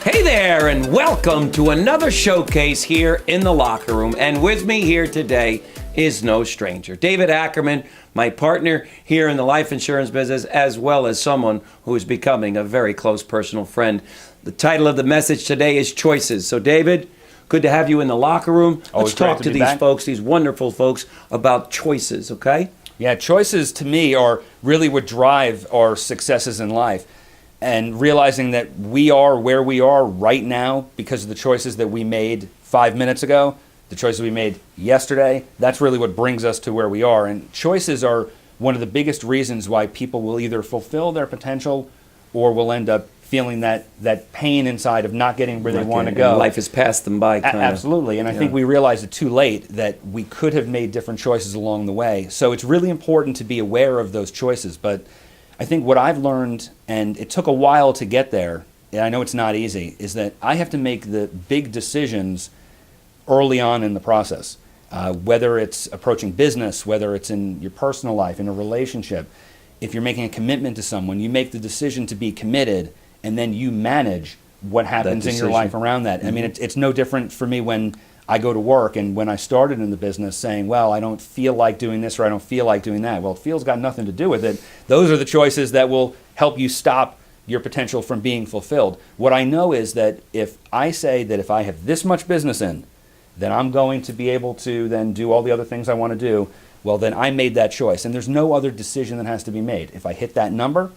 Hey there, and welcome to another showcase here in the locker room. And with me here today is no stranger, David Ackerman, my partner here in the life insurance business, as well as someone who is becoming a very close personal friend. The title of the message today is Choices. So, David, good to have you in the locker room. Let's talk to these folks, these wonderful folks, about choices, okay? Yeah, choices to me are really what drive our successes in life. And realizing that we are where we are right now because of the choices that we made 5 minutes ago, the choices we made yesterday, that's really what brings us to where we are. And choices are one of the biggest reasons why people will either fulfill their potential or will end up feeling that pain inside of not getting where they want to go. Life has passed them by, kind of. Absolutely. And I think we realized it too late that we could have made different choices along the way. So it's really important to be aware of those choices. But I think what I've learned, and it took a while to get there, and I know it's not easy, is that I have to make the big decisions early on in the process. Whether it's approaching business, whether it's in your personal life, in a relationship. If you're making a commitment to someone, you make the decision to be committed, and then you manage what happens in your life around that. Mm-hmm. I mean, it's no different for me when I go to work, and when I started in the business saying, well, I don't feel like doing this or I don't feel like doing that. Well, it feels got nothing to do with it. Those are the choices that will help you stop your potential from being fulfilled. What I know is that if I say that if I have this much business in, then I'm going to be able to then do all the other things I want to do, well, then I made that choice. And there's no other decision that has to be made. If I hit that number,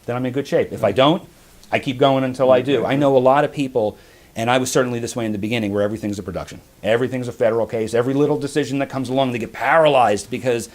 then I'm in good shape. If I don't, I keep going until I do. I know a lot of people, and I was certainly this way in the beginning, where everything's a production. Everything's a federal case. Every little decision that comes along, they get paralyzed because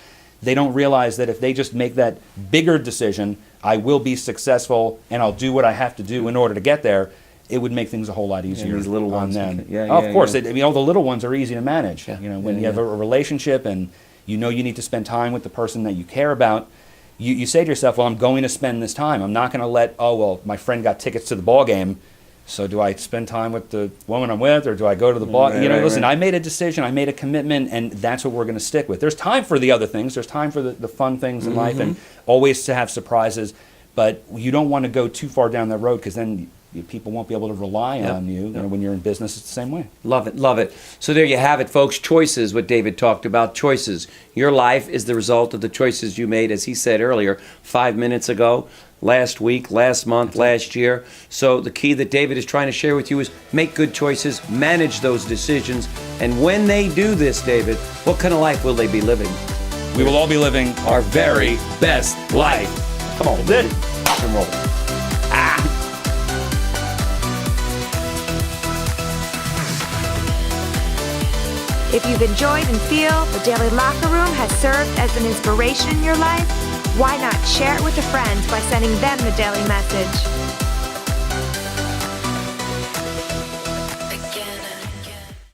they don't realize that if they just make that bigger decision, I will be successful and I'll do what I have to do in order to get there, it would make things a whole lot easier. Yeah, these little ones. Of course. Yeah. All the little ones are easy to manage. Yeah. When you have a relationship and you know you need to spend time with the person that you care about, you say to yourself, well, I'm going to spend this time. I'm not going to let, my friend got tickets to the ball game, so do I spend time with the woman I'm with, or do I go to the ball? Listen, I made a decision, I made a commitment, and that's what we're going to stick with. There's time for the other things. There's time for the fun things in life, and always to have surprises. But you don't want to go too far down that road, because then people won't be able to rely on you. When you're in business, it's the same way. Love it, love it. So there you have it, folks. Choices, what David talked about, choices. Your life is the result of the choices you made, as he said earlier, 5 minutes ago, last week, last month, last year. So the key that David is trying to share with you is make good choices, manage those decisions, and when they do this, David, what kind of life will they be living? We will all be living our very best life. Come on, That's it. Rock and roll. If you've enjoyed and feel the Daily Locker Room has served as an inspiration in your life, why not share it with a friend by sending them the daily message?